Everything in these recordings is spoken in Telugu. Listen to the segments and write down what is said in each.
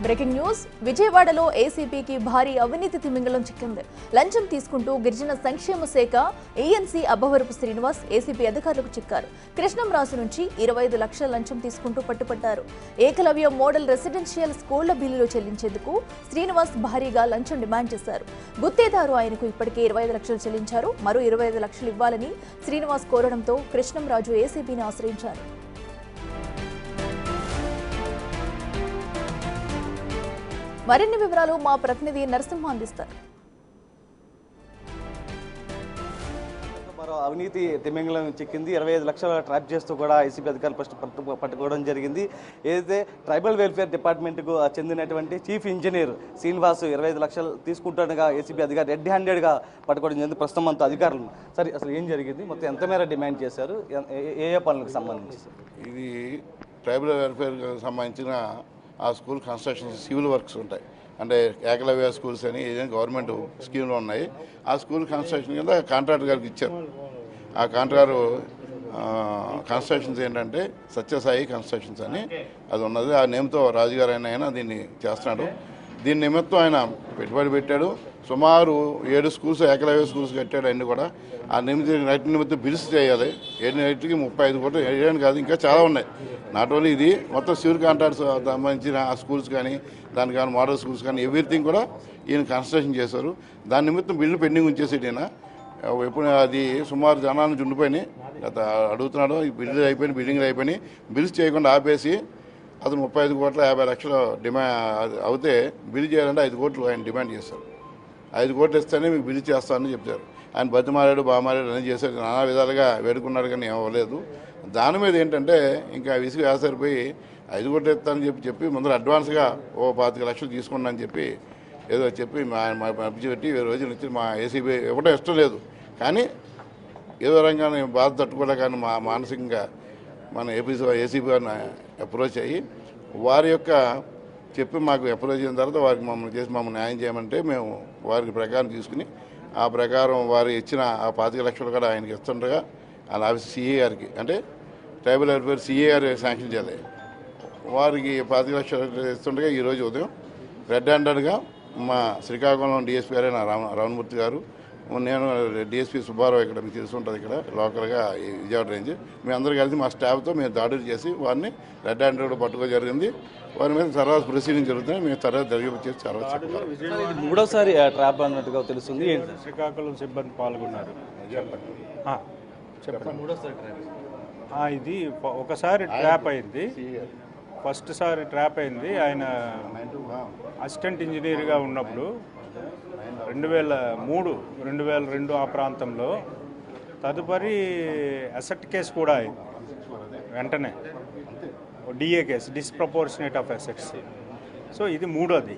బ్రేకింగ్ న్యూస్ విజయవాడలో ఏసీపీకి భారీ అవినీతి తిమింగలం చిక్కింది. లంచం తీసుకుంటూ గిరిజన సంక్షేమ శాఖ ఏఎన్సీ అబ్బవరపు శ్రీనివాస్ ఏసీపీ అధికారులకు చిక్కారు. కృష్ణంరాజు నుంచి 25 లక్షల లంచం తీసుకుంటూ పట్టుపడ్డారు. ఏకలవ్య మోడల్ రెసిడెన్షియల్ స్కూళ్ల బిల్లులు చెల్లించేందుకు శ్రీనివాస్ భారీగా లంచం డిమాండ్ చేశారు. గుత్తేదారు ఆయనకు ఇప్పటికే 25 లక్షలు చెల్లించారు. మరో 25 లక్షలు ఇవ్వాలని శ్రీనివాస్ కోరడంతో కృష్ణంరాజు ఏసీపీని ఆశ్రయించారు. మరిన్ని వివరాలు మా ప్రతినిధి నరసింహ అందిస్తారు. మరో అవినీతి తిమింగలం చిక్కింది. 25 లక్షల ట్రాప్ చేస్తూ కూడా ఏసీబీ అధికారులు ఫస్ట్ పట్టుకోవడం జరిగింది. ఏదైతే ట్రైబల్ వెల్ఫేర్ డిపార్ట్మెంట్కు చెందినటువంటి చీఫ్ ఇంజనీర్ శ్రీనివాస్ 25 లక్షలు తీసుకుంటుండగా ఏసీబీ అధికారి రెడ్ హ్యాండెడ్గా పట్టుకోవడం జరిగింది. ప్రస్తుతం అంతా అధికారులు సరే అసలు ఏం జరిగింది, మొత్తం ఎంత మేర డిమాండ్ చేశారు, ఏ పనులకు సంబంధించి? ఇది ట్రైబల్ వెల్ఫేర్కి సంబంధించిన ఆ స్కూల్ కన్స్ట్రక్షన్ సివిల్ వర్క్స్ ఉంటాయి. అంటే ఏకలవ్య స్కూల్స్ అని ఏదైనా గవర్నమెంట్ స్కీమ్లో ఉన్నాయి. ఆ స్కూల్ కన్స్ట్రక్షన్ కింద కాంట్రాక్టర్ గారికి ఇచ్చారు. ఆ కాంట్రాక్టర్ కన్స్ట్రక్షన్స్ ఏంటంటే సత్యసాయి కన్స్ట్రక్షన్స్ అని అది ఉన్నది. ఆ నేమ్తో రాజుగారు ఆయన దీన్ని చేస్తున్నాడు. దీని నిమిత్తం ఆయన పెట్టుబడి పెట్టాడు. సుమారు 7 స్కూల్స్ ఏకలవ్య స్కూల్స్ కట్టాడు. అన్నీ కూడా ఆ నిమిత్తం బిల్స్ చేయాలి. 7 35 కోట్లు వేయడానికి కాదు, ఇంకా చాలా ఉన్నాయి. నాట్ ఓన్లీ ఇది, మొత్తం సివిల్ కాంట్రాక్ట్స్ సంబంధించిన ఆ స్కూల్స్ కానీ దానికి కానీ మోడల్ స్కూల్స్ కానీ ఎవ్రీథింగ్ కూడా ఈయన కన్స్ట్రక్షన్ చేశారు. దాని నిమిత్తం బిల్లు పెండింగ్ ఉంచేసేటి ఈయన. ఎప్పుడు అది సుమారు జనాన్ని చుండిపోయినాయి. అడుగుతున్నాడు, ఈ బిల్డింగ్లు అయిపోయినాయి. బిల్స్ చేయకుండా ఆపేసి అతను 35 కోట్ల 50 లక్షలు డిమాండ్ అవుతే బిల్ చేయాలంటే 5 కోట్లు ఆయన డిమాండ్ చేశారు. 5 కోట్లు ఇస్తేనే మీకు బిల్ చేస్తానని చెప్తారు. ఆయన బతిమారాడు, బామారాడు అన్నీ చేశాడు, నానా విధాలుగా వేడుకున్నాడు, కానీ ఏమవ్వలేదు. దాని మీద ఏంటంటే ఇంకా విసుగు ఆసరిపోయి 5 కోట్లు ఇస్తానని చెప్పి ముందర అడ్వాన్స్గా 25 లక్షలు తీసుకోండి అని చెప్పి ఏదో చెప్పి పంపించి పెట్టి 20 రోజుల నుంచి మా ఏసీబీ ఇవ్వడం ఇష్టం లేదు. కానీ ఏదో రంగానే బాధ తట్టుకోలే. కానీ మానసికంగా మన ఏసీబీ గారిని అప్రోచ్ అయ్యి వారి యొక్క చెప్పి మాకు అప్రోచ్ అయిన తర్వాత వారికి మమ్మల్ని న్యాయం చేయమంటే మేము వారికి ప్రకారం తీసుకుని ఆ ప్రకారం వారు ఇచ్చిన ఆ 25 లక్షలు కూడా ఆయనకి ఇస్తుండగా వాళ్ళ ఆఫీస్ సీఏ గారికి, అంటే ట్రైబల్ వెల్ఫేర్ సీఏ గారు శాంక్షన్ చేయాలి. వారికి 25 లక్షలు ఇస్తుండగా ఈరోజు ఉదయం రెడ్ హ్యాండెడ్గా మా శ్రీకాకుళం డిఎస్పీ గారైన రావణమూర్తి గారు, నేను డిఎస్పీ సుబ్బారావు, ఇక్కడ మీకు తెలుసుంటుంది, ఇక్కడ లోకల్గా విజయవాడ రేంజ్, మేము అందరూ కలిసి మా స్టాఫ్తో మేము దాడులు చేసి వారిని రెడ్ హ్యాండెడ్ పట్టుకో జరిగింది. వారి మీద తర్వాత ప్రొసీడింగ్ జరుగుతుంది. మేము తర్వాత జరిగిపోయి తర్వాత చెప్తాం. మూడోసారి ట్రాప్ అన్నట్టుగా తెలుస్తుంది. శ్రీకాకుళం సిబ్బంది పాల్గొన్నారు. చెప్పండి. మూడోసారి ట్రాప్ ఇది ఒకసారి ట్రాప్ అయింది. ఫస్ట్ సారి ట్రాప్ అయింది ఆయన అసిస్టెంట్ ఇంజనీర్గా ఉన్నప్పుడు 2003, 2002 ఆ ప్రాంతంలో. తదుపరి అసెట్ కేసు కూడా అయింది వెంటనే, DA case, disproportionate of assets. So ఇది మూడోది,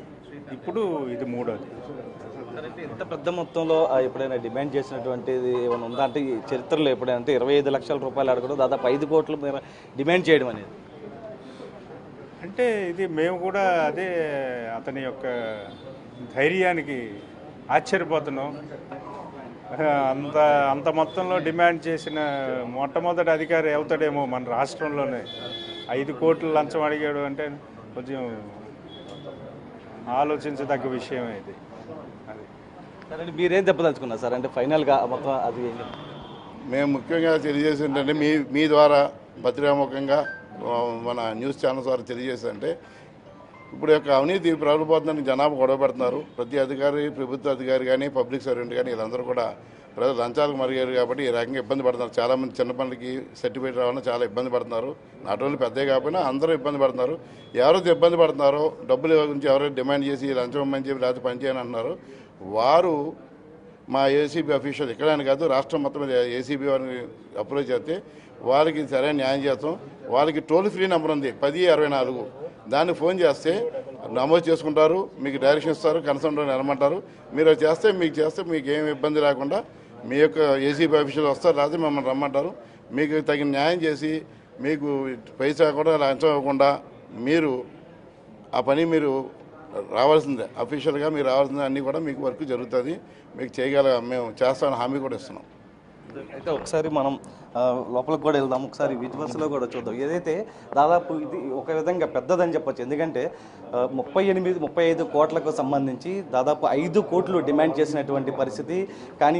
ఇప్పుడు ఇది మూడోది. ఇంత పెద్ద మొత్తంలో ఎప్పుడైనా డిమాండ్ చేసినటువంటిది ఏమైనా ఉందా? అంటే ఈ చరిత్రలో ఎప్పుడైనా అంటే 25 లక్షల రూపాయలు అడగడం, దాదాపు 5 కోట్లు డిమాండ్ చేయడం అనేది, అంటే ఇది మేము కూడా అదే అతని యొక్క ధైర్యానికి ఆశ్చర్యపోతున్నాం. అంత మొత్తంలో డిమాండ్ చేసిన మొట్టమొదటి అధికారి అవుతాడేమో మన రాష్ట్రంలోనే. 5 కోట్లు లంచం అడిగాడు అంటే కొంచెం ఆలోచించదగ్గ విషయం ఇది. సరే, మీరేం చెప్పదలుచుకున్నారు సార్? అంటే ఫైనల్గా మొత్తం అది మేము ముఖ్యంగా తెలియజేసి ఏంటంటే మీ ద్వారా పత్రికాముఖంగా మన న్యూస్ ఛానల్స్ ద్వారా తెలియజేస్తుంటే, ఇప్పుడు యొక్క అవినీతి ప్రబలిపోతుందని జనాభా గొడవ పెడుతున్నారు. ప్రతి అధికారి, ప్రభుత్వ అధికారి కానీ పబ్లిక్ సర్వెంట్ కానీ వీళ్ళందరూ కూడా ప్రజలు లంచాలకు మరిగారు కాబట్టి ఈ రకంగా ఇబ్బంది పడుతున్నారు. చాలామంది చిన్న పనులకి సర్టిఫికేట్ రావాలని చాలా ఇబ్బంది పడుతున్నారు. నాట్ ఓన్లీ పెద్దే కాకపోయినా అందరూ ఇబ్బంది పడుతున్నారు. ఎవరైతే ఇబ్బంది పడుతున్నారో, డబ్బుల గురించి ఎవరైతే డిమాండ్ చేసి లంచం ఇవ్వమని చెప్పి లేకపోతే పనిచేయని అంటున్నారు, వారు మా ఏసీబీ అఫీషియల్ ఇక్కడని కాదు రాష్ట్రం మొత్తం మీద ఏసీబీ వారిని అప్రోచ్ చేస్తే వారికి సరైన న్యాయం చేస్తాం. వాళ్ళకి టోల్ ఫ్రీ నెంబర్ ఉంది 1064, దాన్ని ఫోన్ చేస్తే నమోదు చేసుకుంటారు, మీకు డైరెక్షన్ ఇస్తారు, కన్సల్ట్ నిలమంటారు. మీరు చేస్తే మీకు ఏమి ఇబ్బంది లేకుండా మీ యొక్క ఏసీబీ అఫీషియల్ వస్తారు, రాత్రి మమ్మల్ని రమ్మంటారు. మీకు తగిన న్యాయం చేసి మీకు పైసా కూడా లంచం ఇవ్వకుండా మీరు ఆ పని మీరు రావాల్సిందే, అఫీషియల్గా మీరు రావాల్సిందే. అన్నీ కూడా మీకు వర్క్ జరుగుతుంది, మీకు చేయగల మేము చేస్తామని హామీ కూడా ఇస్తున్నాం. అయితే ఒకసారి మనం లోపలికి కూడా వెళ్దాం, ఒకసారి విజువల్స్లో కూడా చూద్దాం. ఏదైతే దాదాపు ఇది ఒక విధంగా పెద్దదని చెప్పొచ్చు, ఎందుకంటే 35 కోట్లకు సంబంధించి దాదాపు 5 కోట్లు డిమాండ్ చేసినటువంటి పరిస్థితి. కానీ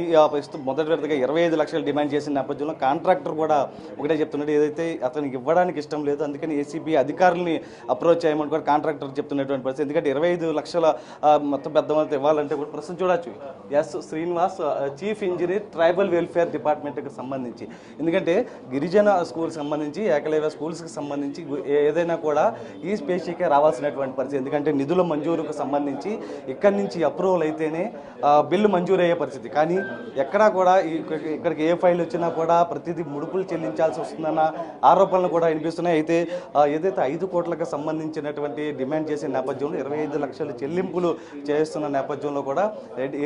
మొదటి విడతగా 25 లక్షలు డిమాండ్ చేసిన నేపథ్యంలో కాంట్రాక్టర్ కూడా ఒకటే చెప్తున్నాడు, ఏదైతే అతనికి ఇవ్వడానికి ఇష్టం లేదు, అందుకని ఏసీబీ అధికారులని అప్రోచ్ చేయమని కూడా కాంట్రాక్టర్ చెప్తున్నటువంటి పరిస్థితి. ఎందుకంటే 25 లక్షల మొత్తం పెద్ద మొత్తం ఇవ్వాలంటే కూడా ప్రస్తుతం చూడొచ్చు. S Srinivas, chief engineer, tribal welfare డిపార్ట్మెంట్కి సంబంధించి. ఎందుకంటే గిరిజన స్కూల్కి సంబంధించి, ఏకలవ్య స్కూల్స్కి సంబంధించి ఏదైనా కూడా ఈ స్పేషీకే రావాల్సినటువంటి పరిస్థితి. ఎందుకంటే నిధుల మంజూరుకు సంబంధించి ఇక్కడి నుంచి అప్రూవల్ అయితేనే బిల్లు మంజూరు అయ్యే పరిస్థితి. కానీ ఎక్కడా కూడా ఇక్కడికి ఏ ఫైల్ వచ్చినా కూడా ప్రతిదీ ముడుపులు చెల్లించాల్సి వస్తుందన్న ఆరోపణలు కూడా వినిపిస్తున్నాయి. అయితే ఏదైతే 5 కోట్లకు సంబంధించినటువంటి డిమాండ్ చేసే నేపథ్యంలో 25 లక్షల చెల్లింపులు చేస్తున్న నేపథ్యంలో కూడా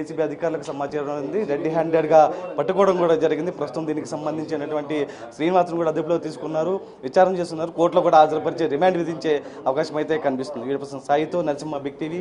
ఏసీబీ అధికారులకు సమాచారం ఉంది. రెడ్ హ్యాండెడ్గా పట్టుకోవడం కూడా జరిగింది. ప్రస్తుతం దీనికి సంబంధించినటువంటి శ్రీనివాసును కూడా అదుపులో తీసుకున్నారు, విచారణ చేస్తున్నారు. కోర్టులో కూడా హాజరుపరిచే రిమాండ్ విధించే అవకాశం అయితే కనిపిస్తుంది. వీడియో పర్సన్ సాయితో నరసింహ, బిగ్ టీవీ.